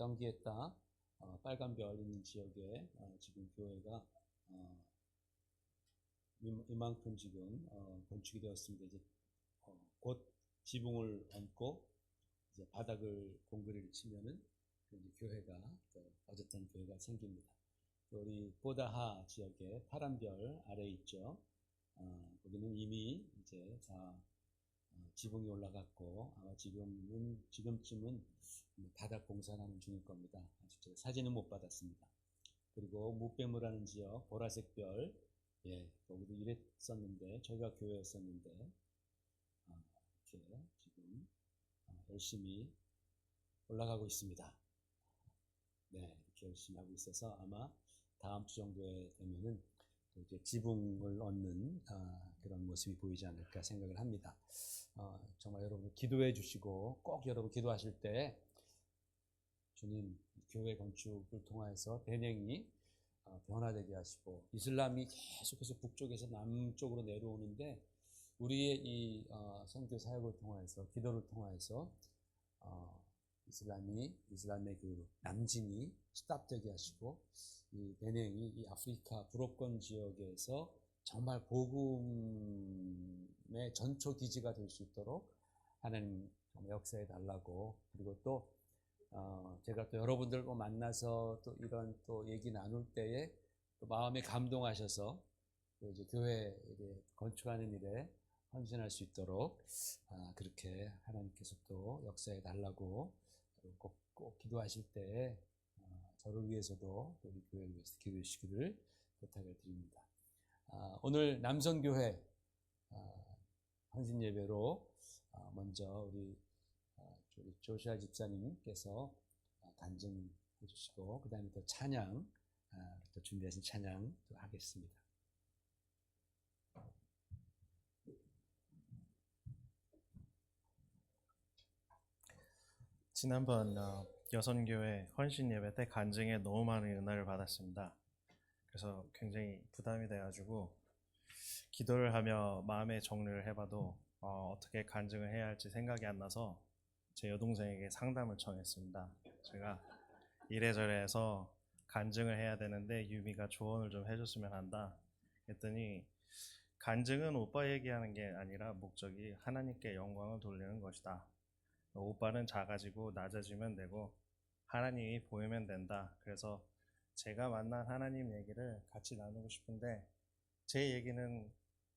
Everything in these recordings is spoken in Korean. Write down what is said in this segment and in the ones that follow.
경기했다 빨간별 있는 지역에 지금 교회가 이만큼 지금 건축이 되었습니다. 이제 곧 지붕을 얹고 이제 바닥을 공그리를 치면은 이제 교회가 어쨌든 교회가 생깁니다. 우리 보다하 지역에 파란별 아래 있죠. 거기는 이미 이제 다 지붕이 올라갔고 아마 지금쯤은 바닥 공사하는 중일 겁니다. 아직 사진은 못 받았습니다. 그리고 무배무라는 지역 보라색 별, 예, 거기도 이랬었는데 저희가 교회였었는데 이렇게 지금 열심히 올라가고 있습니다. 네, 이렇게 열심히 하고 있어서 아마 다음 주 정도에 되면은 또 이제 지붕을 얹는 그런 모습이 보이지 않을까 생각을 합니다. 정말 여러분 기도해 주시고 꼭 여러분 기도하실 때 주님 교회 건축을 통해서 배경이 변화되게 하시고 이슬람이 계속해서 북쪽에서 남쪽으로 내려오는데 우리의 이 선교 사역을 통해서 기도를 통해서 이슬람의 그 남진이 스탑되게 하시고 이 베냉이 이 아프리카 불업권 지역에서 정말 복음의 전초 기지가 될 수 있도록 하나님 역사해 달라고 그리고 또 제가 또 여러분들 만나서 또 이런 또 얘기 나눌 때에 또 마음에 감동하셔서 또 이제 교회 건축하는 일에 헌신할 수 있도록 그렇게 하나님께서 또 역사해 달라고 꼭 기도하실 때 저를 위해서도 우리 교회를 위해서 기도해 주시기를 부탁을 드립니다. 오늘 남성교회 헌신 예배로 먼저 우리 조시아 집사님께서 간증해 주시고 그 다음에 또 찬양 또 준비하신 찬양 또 하겠습니다. 지난번 여선교회 헌신 예배 때 간증에 너무 많은 은혜를 받았습니다. 그래서 굉장히 부담이 돼가지고 기도를 하며 마음의 정리를 해봐도 어떻게 간증을 해야 할지 생각이 안 나서 제 여동생에게 상담을 청했습니다. 제가 이래저래 해서 간증을 해야 되는데 유미가 조언을 좀 해줬으면 한다 했더니 간증은 오빠 얘기하는 게 아니라 목적이 하나님께 영광을 돌리는 것이다. 오빠는 작아지고 낮아지면 되고 하나님이 보이면 된다. 그래서 제가 만난 하나님 얘기를 같이 나누고 싶은데 제 얘기는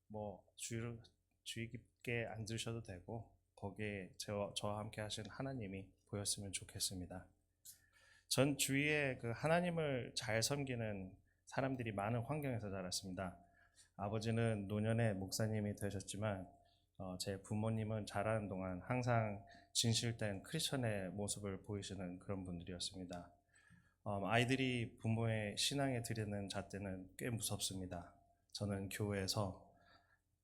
뭐 주의 깊게 안 들으셔도 되고 거기에 저와 함께 하신 하나님이 보였으면 좋겠습니다. 전 주위에 그 하나님을 잘 섬기는 사람들이 많은 환경에서 자랐습니다. 아버지는 노년의 목사님이 되셨지만 제 부모님은 자라는 동안 항상 진실된 크리스천의 모습을 보이시는 그런 분들이었습니다. 아이들이 부모의 신앙에 들이는 잣대는 꽤 무섭습니다. 저는 교회에서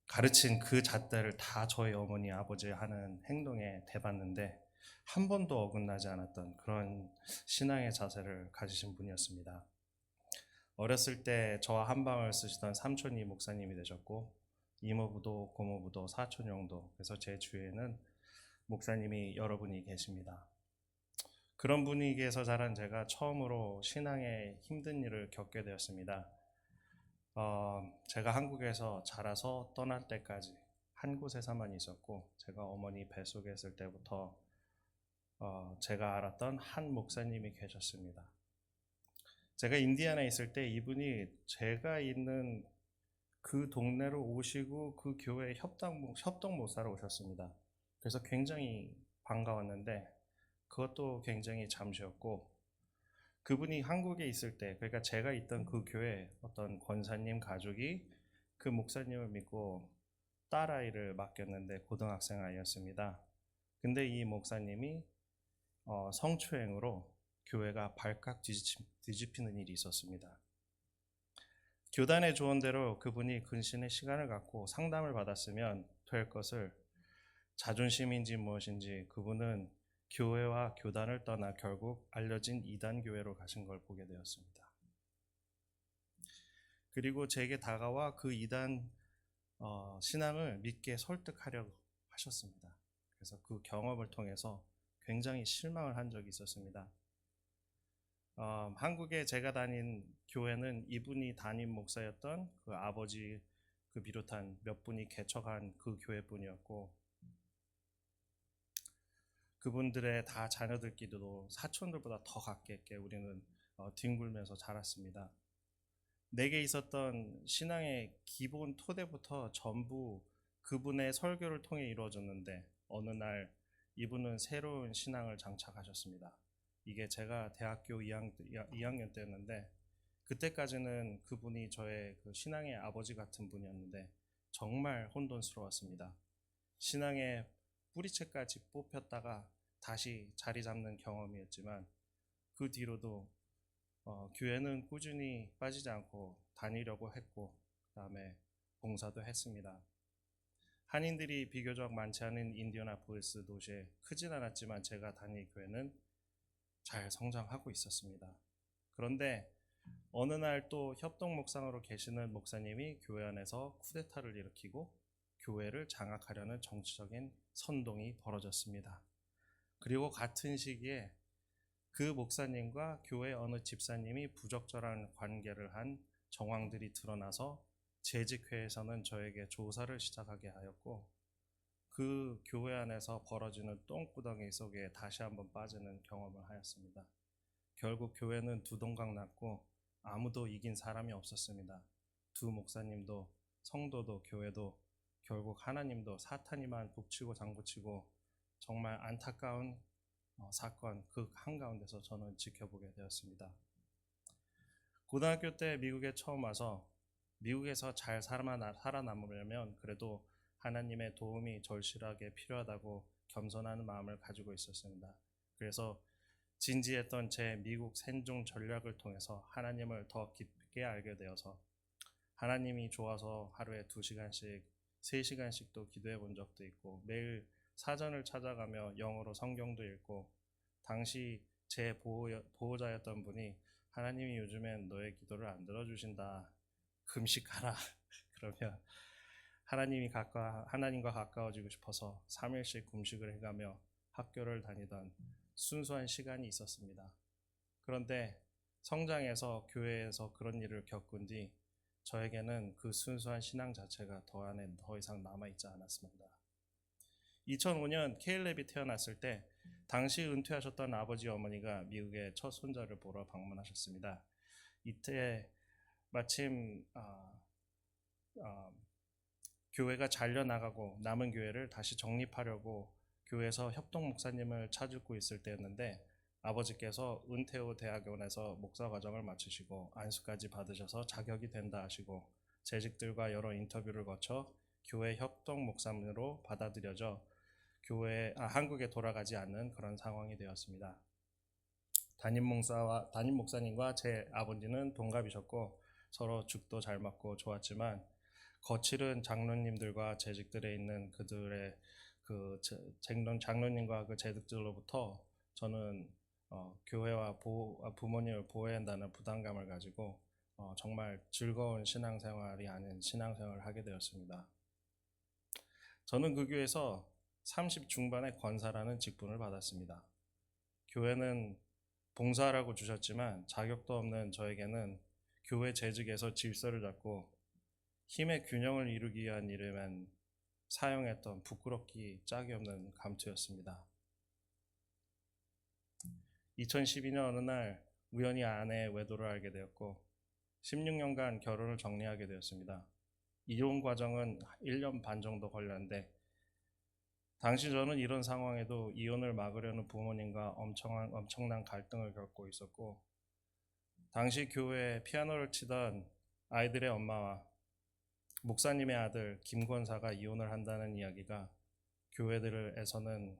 가르친 그 잣대를 다 저희 어머니 아버지 하는 행동에 대봤는데 한 번도 어긋나지 않았던 그런 신앙의 자세를 가지신 분이었습니다. 어렸을 때 저와 한방을 쓰시던 삼촌이 목사님이 되셨고 이모부도 고모부도 사촌 형도 그래서 제 주위에는 목사님이 여러분이 계십니다. 그런 분위기에서 자란 제가 처음으로 신앙의 힘든 일을 겪게 되었습니다. 제가 한국에서 자라서 떠날 때까지 한 곳에서만 있었고 제가 어머니 뱃속에 있을 때부터 제가 알았던 한 목사님이 계셨습니다. 제가 인디애나에 있을 때 이분이 제가 있는 그 동네로 오시고 그 교회에 협동 목사로 오셨습니다. 그래서 굉장히 반가웠는데 그것도 굉장히 잠시였고 그분이 한국에 있을 때 그러니까 제가 있던 그 교회 어떤 권사님 가족이 그 목사님을 믿고 딸아이를 맡겼는데 고등학생 아이였습니다. 근데 이 목사님이 성추행으로 교회가 발칵 뒤집히는 일이 있었습니다. 교단의 조언대로 그분이 근신의 시간을 갖고 상담을 받았으면 될 것을 자존심인지 무엇인지 그분은 교회와 교단을 떠나 결국 알려진 이단 교회로 가신 걸 보게 되었습니다. 그리고 제게 다가와 그 이단 신앙을 믿게 설득하려고 하셨습니다. 그래서 그 경험을 통해서 굉장히 실망을 한 적이 있었습니다. 한국에 제가 다닌 교회는 이분이 담임 목사였던 그 아버지 그 비롯한 몇 분이 개척한 그 교회뿐이었고, 그분들의 다 자녀들끼리도 사촌들보다 더 가깝게 우리는 뒹굴면서 자랐습니다. 내게 있었던 신앙의 기본 토대부터 전부 그분의 설교를 통해 이루어졌는데, 어느 날 이분은 새로운 신앙을 장착하셨습니다. 이게 제가 대학교 2학년 때였는데, 그때까지는 그분이 저의 그 신앙의 아버지 같은 분이었는데 정말 혼돈스러웠습니다. 신앙의 뿌리채까지 뽑혔다가 다시 자리 잡는 경험이었지만, 그 뒤로도 교회는 꾸준히 빠지지 않고 다니려고 했고, 그 다음에 봉사도 했습니다. 한인들이 비교적 많지 않은 인디애나폴리스 도시에 크진 않았지만 제가 다닐 교회는 잘 성장하고 있었습니다. 그런데 어느 날 또 협동 목상으로 계시는 목사님이 교회 안에서 쿠데타를 일으키고 교회를 장악하려는 정치적인 선동이 벌어졌습니다. 그리고 같은 시기에 그 목사님과 교회 어느 집사님이 부적절한 관계를 한 정황들이 드러나서 재직회에서는 저에게 조사를 시작하게 하였고, 그 교회 안에서 벌어지는 똥구덩이 속에 다시 한번 빠지는 경험을 하였습니다. 결국 교회는 두동강 났고 아무도 이긴 사람이 없었습니다. 두 목사님도 성도도 교회도 결국 하나님도 사탄이만 북치고 장구치고, 정말 안타까운 사건 그 한가운데서 저는 지켜보게 되었습니다. 고등학교 때 미국에 처음 와서 미국에서 잘 살아남으려면 그래도 하나님의 도움이 절실하게 필요하다고 겸손한 마음을 가지고 있었습니다. 그래서 진지했던 제 미국 생존 전략을 통해서 하나님을 더 깊게 알게 되어서, 하나님이 좋아서 하루에 2시간씩 3시간씩도 기도해 본 적도 있고, 매일 사전을 찾아가며 영어로 성경도 읽고, 당시 제 보호자였던 분이 하나님이 요즘엔 너의 기도를 안 들어주신다, 금식하라 그러면 하나님과 가까워지고 싶어서 3일씩 금식을 해가며 학교를 다니던 순수한 시간이 있었습니다. 그런데 성장해서 교회에서 그런 일을 겪은 뒤 저에게는 그 순수한 신앙 자체가 더 이상 남아있지 않았습니다. 2005년 케일렙이 태어났을 때 당시 은퇴하셨던 아버지 어머니가 미국의 첫 손자를 보러 방문하셨습니다. 이때 마침 교회가 잘려나가고 남은 교회를 다시 정립하려고 교회에서 협동 목사님을 찾고 있을 때였는데, 아버지께서 은퇴 후 대학원에서 목사 과정을 마치시고 안수까지 받으셔서 자격이 된다 하시고, 재직들과 여러 인터뷰를 거쳐 교회 협동 목사님으로 받아들여져 한국에 돌아가지 않는 그런 상황이 되었습니다. 담임 목사님과 제 아버지는 동갑이셨고 서로 죽도 잘 맞고 좋았지만, 거칠은 장로님들과 재직들에 있는 그들의 장로님과 그 재직들로부터 저는 교회와 부모님을 보호해야 한다는 부담감을 가지고 정말 즐거운 신앙생활이 아닌 신앙생활을 하게 되었습니다. 저는 그 교회에서 30 중반의 권사라는 직분을 받았습니다. 교회는 봉사하라고 주셨지만 자격도 없는 저에게는 교회 재직에서 질서를 잡고 힘의 균형을 이루기 위한 일에만 사용했던 부끄럽기 짝이 없는 감투였습니다. 2012년 어느 날 우연히 아내의 외도를 알게 되었고 16년간 결혼을 정리하게 되었습니다. 이혼 과정은 1년 반 정도 걸렸는데, 당시 저는 이런 상황에도 이혼을 막으려는 부모님과 엄청난 갈등을 겪고 있었고, 당시 교회에 피아노를 치던 아이들의 엄마와 목사님의 아들 김권사가 이혼을 한다는 이야기가 교회들에서는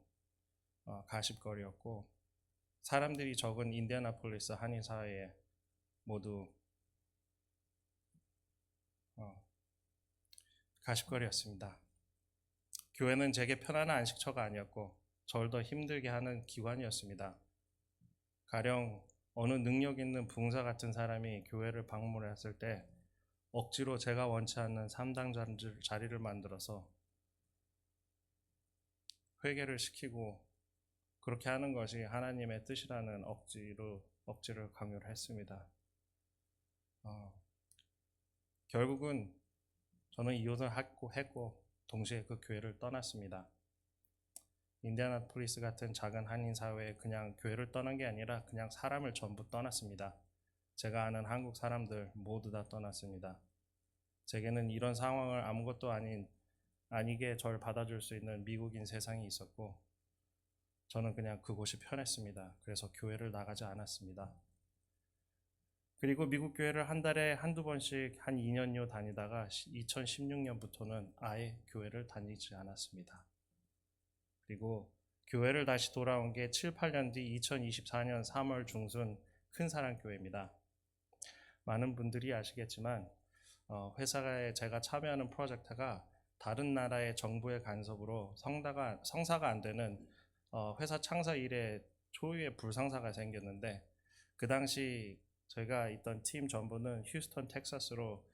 가십거리였고, 사람들이 적은 인디애나폴리스 한인 사회에 모두 가십거리였습니다. 교회는 제게 편안한 안식처가 아니었고 저를 더 힘들게 하는 기관이었습니다. 가령 어느 능력 있는 붕사 같은 사람이 교회를 방문했을 때 억지로 제가 원치 않는 3당 자리를 만들어서 회개를 시키고 그렇게 하는 것이 하나님의 뜻이라는 억지를 강요를 했습니다. 결국은 저는 이혼을 했고 동시에 그 교회를 떠났습니다. 인디애나폴리스 같은 작은 한인 사회에 그냥 교회를 떠난 게 아니라 그냥 사람을 전부 떠났습니다. 제가 아는 한국 사람들 모두 다 떠났습니다. 제게는 이런 상황을 아무것도 아니게 저를 받아줄 수 있는 미국인 세상이 있었고 저는 그냥 그곳이 편했습니다. 그래서 교회를 나가지 않았습니다. 그리고 미국 교회를 한 달에 한두 번씩 한 2년여 다니다가 2016년부터는 아예 교회를 다니지 않았습니다. 그리고 교회를 다시 돌아온 게 7, 8년 뒤 2024년 3월 중순 큰사랑교회입니다. 많은 분들이 아시겠지만 회사에 제가 참여하는 프로젝트가 다른 나라의 정부의 간섭으로 성사가 안 되는 회사 창사 이래 초유의 불상사가 생겼는데 그 당시 저희가 있던 팀 전부는 휴스턴 텍사스로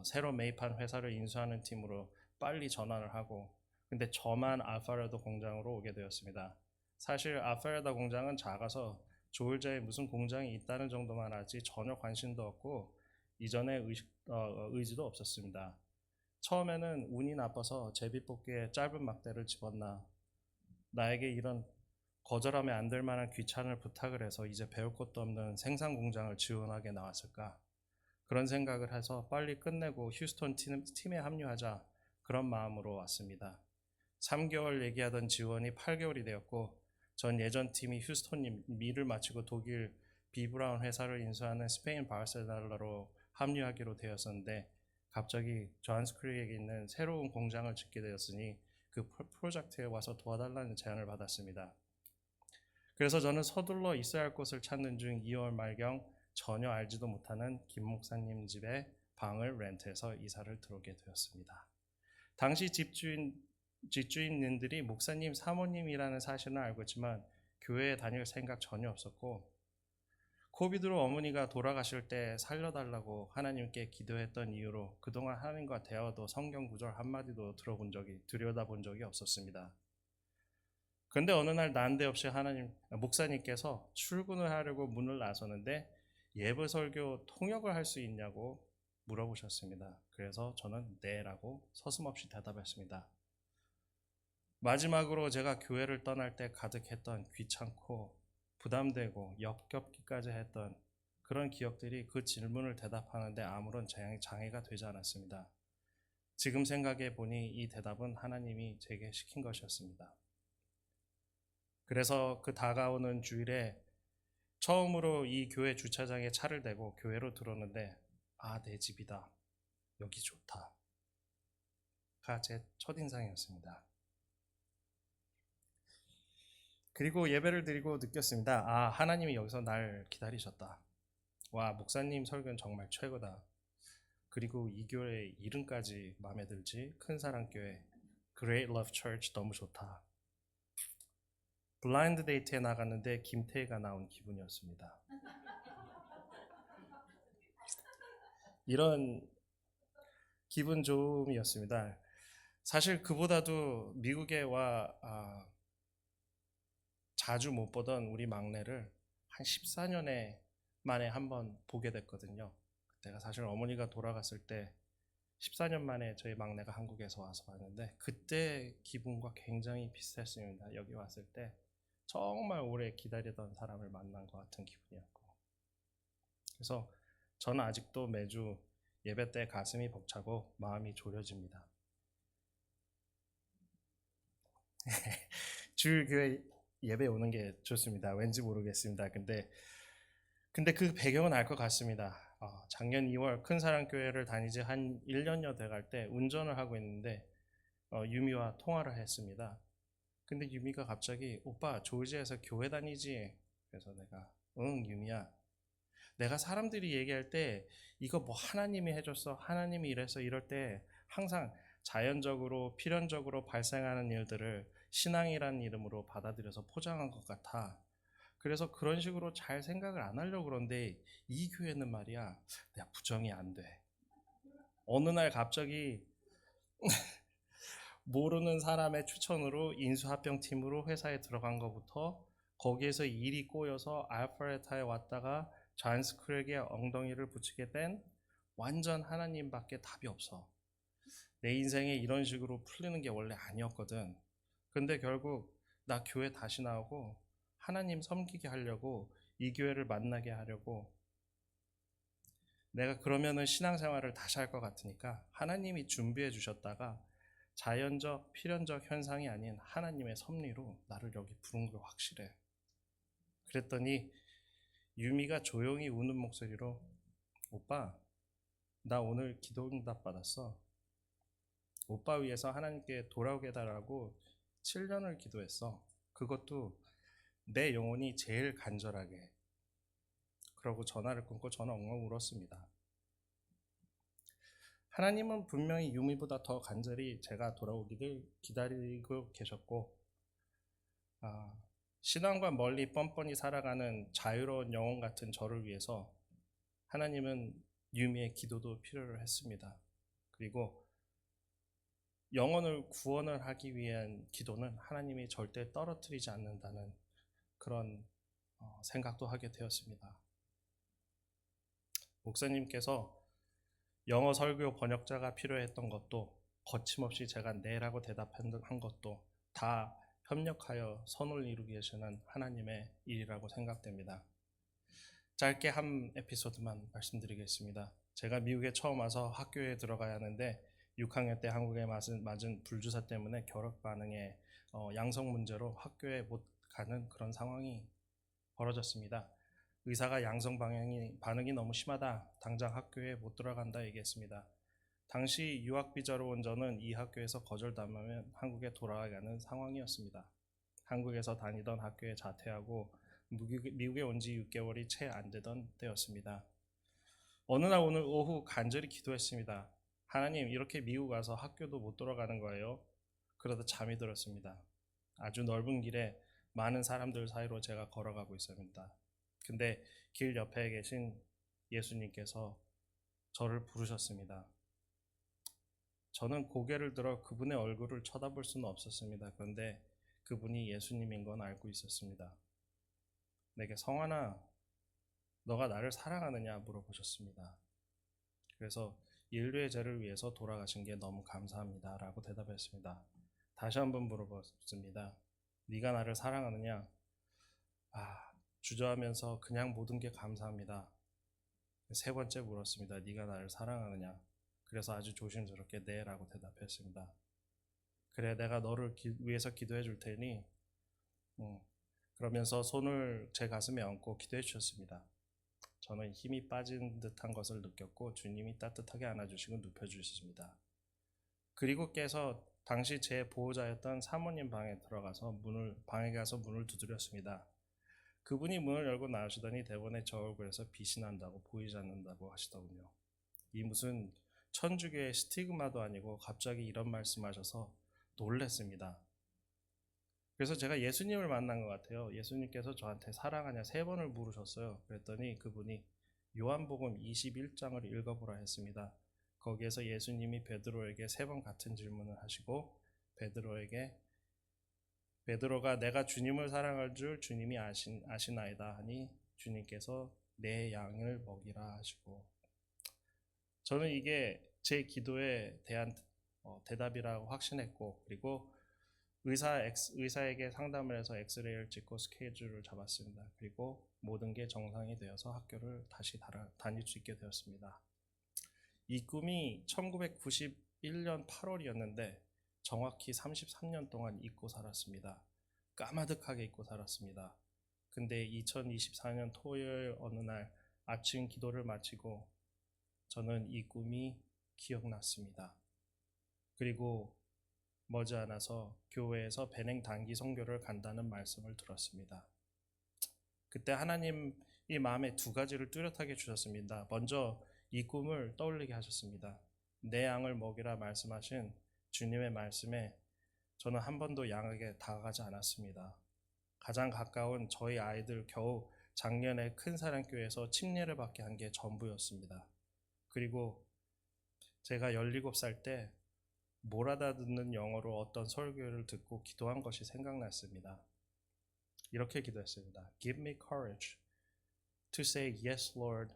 새로 매입한 회사를 인수하는 팀으로 빨리 전환을 하고 근데 저만 알파레도 공장으로 오게 되었습니다. 사실 알파레다 공장은 작아서 조일자에 무슨 공장이 있다는 정도만 알지 전혀 관심도 없고 이전에 의지도 없었습니다. 처음에는 운이 나빠서 제비뽑기에 짧은 막대를 집었나 나에게 이런 거절하면 안 될 만한 귀찮을 부탁을 해서 이제 배울 것도 없는 생산 공장을 지원하게 나왔을까 그런 생각을 해서 빨리 끝내고 휴스턴 팀에 합류하자 그런 마음으로 왔습니다. 3개월 얘기하던 지원이 8개월이 되었고 전 예전 팀이 휴스턴 일을 마치고 독일 비브라운 회사를 인수하는 스페인 바르셀로나로 합류하기로 되었었는데 갑자기 조한스크리에 있는 새로운 공장을 짓게 되었으니 그 프로젝트에 와서 도와달라는 제안을 받았습니다. 그래서 저는 서둘러 있어야 할 곳을 찾는 중 2월 말경 전혀 알지도 못하는 김 목사님 집에 방을 렌트해서 이사를 들어오게 되었습니다. 당시 집주인님들이 목사님 사모님이라는 사실은 알고 있지만 교회에 다닐 생각 전혀 없었고 코비드로 어머니가 돌아가실 때 살려달라고 하나님께 기도했던 이유로 그동안 하나님과 대화도 성경 구절 한마디도 들여다본 적이 없었습니다. 그런데 어느 날 난데없이 목사님께서 출근을 하려고 문을 나서는데 예배 설교 통역을 할 수 있냐고 물어보셨습니다. 그래서 저는 네라고 서슴없이 대답했습니다. 마지막으로 제가 교회를 떠날 때 가득했던 귀찮고 부담되고 역겹기까지 했던 그런 기억들이 그 질문을 대답하는데 아무런 장애가 되지 않았습니다. 지금 생각해 보니 이 대답은 하나님이 제게 시킨 것이었습니다. 그래서 그 다가오는 주일에 처음으로 이 교회 주차장에 차를 대고 교회로 들어오는데 내 집이다. 여기 좋다. 가 제 첫인상이었습니다. 그리고 예배를 드리고 느꼈습니다. 하나님이 여기서 날 기다리셨다. 와, 목사님 설교는 정말 최고다. 그리고 이 교회 이름까지 마음에 들지? 큰사랑교회 Great Love Church 너무 좋다. 블라인드 데이트에 나갔는데 김태희가 나온 기분이었습니다. 이런 기분 좋음이었습니다. 사실 그보다도 미국에 와 자주 못 보던 우리 막내를 한 14년에 만에 한번 보게 됐거든요. 그때가 사실 어머니가 돌아갔을 때 14년 만에 저희 막내가 한국에서 와서 봤는데 그때 기분과 굉장히 비슷했습니다. 여기 왔을 때 정말 오래 기다리던 사람을 만난 것 같은 기분이었고 그래서 저는 아직도 매주 예배 때 가슴이 벅차고 마음이 졸여집니다. 주일 교회 예배 오는 게 좋습니다. 왠지 모르겠습니다. 근데 그 배경은 알 것 같습니다. 작년 2월 큰사랑교회를 다니지 한 1년여 돼갈 때 운전을 하고 있는데 유미와 통화를 했습니다. 근데 유미가 갑자기 오빠 조지아에서 교회 다니지? 그래서 내가 응 유미야 내가 사람들이 얘기할 때 이거 뭐 하나님이 해줬어 하나님이 이래서 이럴 때 항상 자연적으로 필연적으로 발생하는 일들을 신앙이라는 이름으로 받아들여서 포장한 것 같아. 그래서 그런 식으로 잘 생각을 안 하려고 그러는데 이 교회는 말이야 내가 부정이 안 돼. 어느 날 갑자기 모르는 사람의 추천으로 인수합병팀으로 회사에 들어간 것부터 거기에서 일이 꼬여서 알파레타에 왔다가 잔스크랙에 엉덩이를 붙이게 된 완전 하나님밖에 답이 없어. 내 인생에 이런 식으로 풀리는 게 원래 아니었거든. 근데 결국 나 교회 다시 나오고 하나님 섬기게 하려고 이 교회를 만나게 하려고 내가 그러면은 신앙생활을 다시 할 것 같으니까 하나님이 준비해 주셨다가 자연적, 필연적 현상이 아닌 하나님의 섭리로 나를 여기 부른 거 확실해. 그랬더니 유미가 조용히 우는 목소리로 오빠, 나 오늘 기도 응답 받았어. 오빠 위해서 하나님께 돌아오게 해달라고 7년을 기도했어. 그것도 내 영혼이 제일 간절하게. 그러고 전화를 끊고 저는 엉엉 울었습니다. 하나님은 분명히 유미보다 더 간절히 제가 돌아오기를 기다리고 계셨고, 신앙과 멀리 뻔뻔히 살아가는 자유로운 영혼 같은 저를 위해서 하나님은 유미의 기도도 필요로 했습니다. 그리고 영혼을 구원을 하기 위한 기도는 하나님이 절대 떨어뜨리지 않는다는 그런 생각도 하게 되었습니다. 목사님께서 영어 설교 번역자가 필요했던 것도 거침없이 제가 네라고 대답한 것도 다 협력하여 선을 이루기 위해서는 하나님의 일이라고 생각됩니다. 짧게 한 에피소드만 말씀드리겠습니다. 제가 미국에 처음 와서 학교에 들어가야 하는데 6학년 때 한국에 맞은 불주사 때문에 결핵 반응에 양성 문제로 학교에 못 가는 그런 상황이 벌어졌습니다. 의사가 양성 반응이 너무 심하다. 당장 학교에 못 들어간다 얘기했습니다. 당시 유학 비자로 온 저는 이 학교에서 거절당하면 한국에 돌아가는 상황이었습니다. 한국에서 다니던 학교에 자퇴하고 미국에 온 지 6개월이 채 안 되던 때였습니다. 어느 날 오늘 오후 간절히 기도했습니다. 하나님, 이렇게 미국 와서 학교도 못 돌아가는 거예요? 그러다 잠이 들었습니다. 아주 넓은 길에 많은 사람들 사이로 제가 걸어가고 있습니다. 근데 길 옆에 계신 예수님께서 저를 부르셨습니다. 저는 고개를 들어 그분의 얼굴을 쳐다볼 수는 없었습니다. 그런데 그분이 예수님인 건 알고 있었습니다. 내게 성환아, 너가 나를 사랑하느냐 물어보셨습니다. 그래서 인류의 죄를 위해서 돌아가신 게 너무 감사합니다 라고 대답했습니다. 다시 한번 물어봤습니다. 네가 나를 사랑하느냐? 주저하면서 그냥 모든 게 감사합니다. 세 번째 물었습니다. 네가 나를 사랑하느냐? 그래서 아주 조심스럽게 네 라고 대답했습니다. 그래, 내가 너를 위해서 기도해 줄 테니 그러면서 손을 제 가슴에 얹고 기도해 주셨습니다. 저는 힘이 빠진 듯한 것을 느꼈고 주님이 따뜻하게 안아주시고 눕혀주셨습니다. 그리고 깨서 당시 제 보호자였던 사모님 방에 들어가서 방에 가서 문을 두드렸습니다. 그분이 문을 열고 나오시더니 대번에 저 얼굴에서 빛이 난다고 보이지 않는다고 하시더군요. 이 무슨 천주교의 스티그마도 아니고 갑자기 이런 말씀하셔서 놀랐습니다. 그래서 제가 예수님을 만난 것 같아요. 예수님께서 저한테 사랑하냐 3번을 물으셨어요. 그랬더니 그분이 요한복음 21장을 읽어보라 했습니다. 거기에서 예수님이 베드로에게 3번 같은 질문을 하시고 베드로가 내가 주님을 사랑할 줄 주님이 아시나이다 하니 주님께서 내 양을 먹이라 하시고, 저는 이게 제 기도에 대한 대답이라고 확신했고, 그리고 의사에게 상담을 해서 엑스레이를 찍고 스케줄을 잡았습니다. 그리고 모든 게 정상이 되어서 학교를 다시 다닐 수 있게 되었습니다. 이 꿈이 1991년 8월이었는데 정확히 33년 동안 잊고 살았습니다. 까마득하게 잊고 살았습니다. 근데 2024년 토요일 어느 날 아침 기도를 마치고 저는 이 꿈이 기억났습니다. 그리고 머지않아서 교회에서 배냉 단기 선교를 간다는 말씀을 들었습니다. 그때 하나님이 마음에 2가지를 뚜렷하게 주셨습니다. 먼저 이 꿈을 떠올리게 하셨습니다. 내 양을 먹이라 말씀하신 주님의 말씀에 저는 한 번도 양에게 다가가지 않았습니다. 가장 가까운 저희 아이들 겨우 작년에 큰사랑교회에서 침례를 받게 한 게 전부였습니다. 그리고 제가 17살 때 못 알아듣는 영어로 어떤 설교를 듣고 기도한 것이 생각났습니다. 이렇게 기도했습니다. Give me courage to say yes, Lord,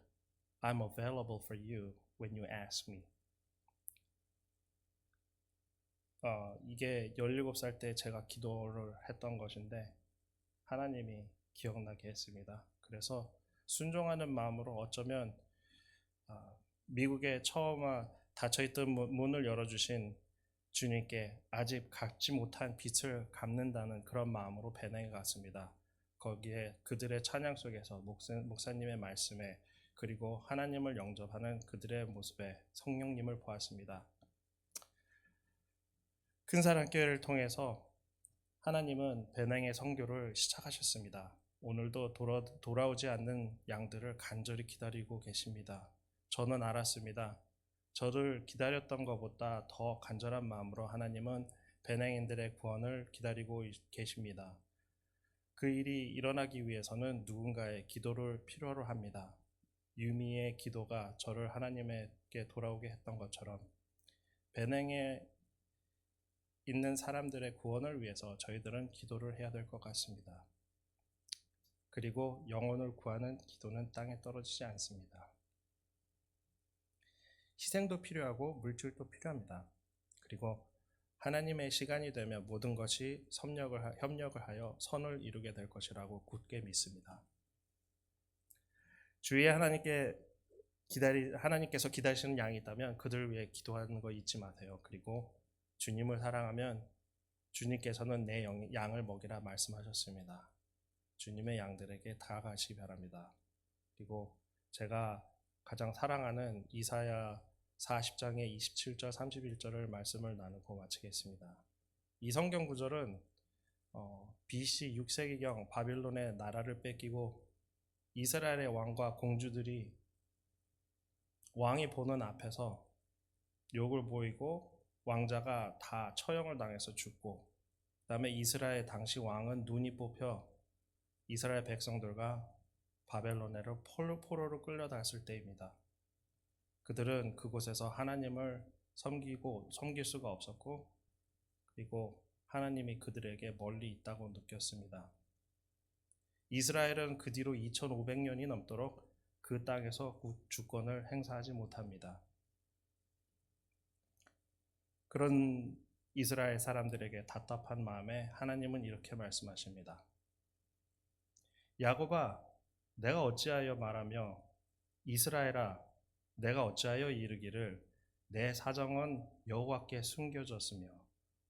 I'm available for you when you ask me. 이게 17살 때 제가 기도를 했던 것인데 하나님이 기억나게 했습니다. 그래서 순종하는 마음으로 어쩌면 미국에 처음 닫혀있던 문을 열어주신 주님께 아직 갖지 못한 빛을 갚는다는 그런 마음으로 베냉에 갔습니다. 거기에 그들의 찬양 속에서 목사님의 말씀에 그리고 하나님을 영접하는 그들의 모습에 성령님을 보았습니다. 큰사랑교회를 통해서 하나님은 베냉의 선교를 시작하셨습니다. 오늘도 돌아오지 않는 양들을 간절히 기다리고 계십니다. 저는 알았습니다. 저를 기다렸던 것보다 더 간절한 마음으로 하나님은 베냉인들의 구원을 기다리고 계십니다. 그 일이 일어나기 위해서는 누군가의 기도를 필요로 합니다. 유미의 기도가 저를 하나님에게 돌아오게 했던 것처럼 베냉에 있는 사람들의 구원을 위해서 저희들은 기도를 해야 될 것 같습니다. 그리고 영혼을 구하는 기도는 땅에 떨어지지 않습니다. 희생도 필요하고 물질도 필요합니다. 그리고 하나님의 시간이 되면 모든 것이 협력을 하여 선을 이루게 될 것이라고 굳게 믿습니다. 주위에 하나님께서 기다리시는 양이 있다면 그들을 위해 기도하는 거 잊지 마세요. 그리고 주님을 사랑하면 주님께서는 내 양을 먹이라 말씀하셨습니다. 주님의 양들에게 다가가시기 바랍니다. 그리고 제가 가장 사랑하는 이사야 40장의 27절 31절을 말씀을 나누고 마치겠습니다. 이 성경 구절은 BC 6세기경 바빌론의 나라를 뺏기고 이스라엘의 왕과 공주들이 왕이 보는 앞에서 욕을 보이고 왕자가 다 처형을 당해서 죽고 그 다음에 이스라엘 당시 왕은 눈이 뽑혀 이스라엘 백성들과 바벨론으로 포로로 끌려갔을 때입니다. 그들은 그곳에서 하나님을 섬길 수가 없었고 그리고 하나님이 그들에게 멀리 있다고 느꼈습니다. 이스라엘은 그 뒤로 2500년이 넘도록 그 땅에서 주권을 행사하지 못합니다. 그런 이스라엘 사람들에게 답답한 마음에 하나님은 이렇게 말씀하십니다. 야곱아, 내가 어찌하여 말하며 이스라엘아, 내가 어찌하여 이르기를 내 사정은 여호와께 숨겨졌으며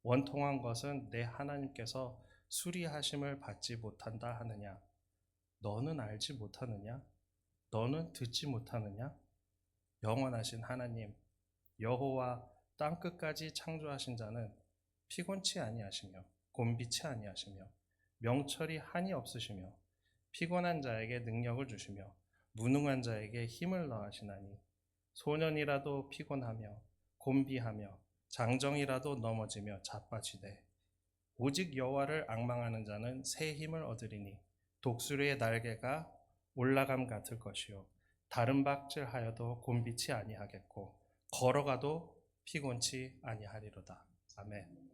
원통한 것은 내 하나님께서 수리하심을 받지 못한다 하느냐? 너는 알지 못하느냐? 너는 듣지 못하느냐? 영원하신 하나님 여호와 땅끝까지 창조하신 자는 피곤치 아니하시며 곤비치 아니하시며 명철이 한이 없으시며 피곤한 자에게 능력을 주시며 무능한 자에게 힘을 더하시나니 소년이라도 피곤하며 곤비하며 장정이라도 넘어지며 자빠지되 오직 여호와를 앙망하는 자는 새 힘을 얻으리니 독수리의 날개가 올라감 같을 것이요 다른 박질하여도 곤비치 아니하겠고 걸어가도 피곤치 아니하리로다. 아멘.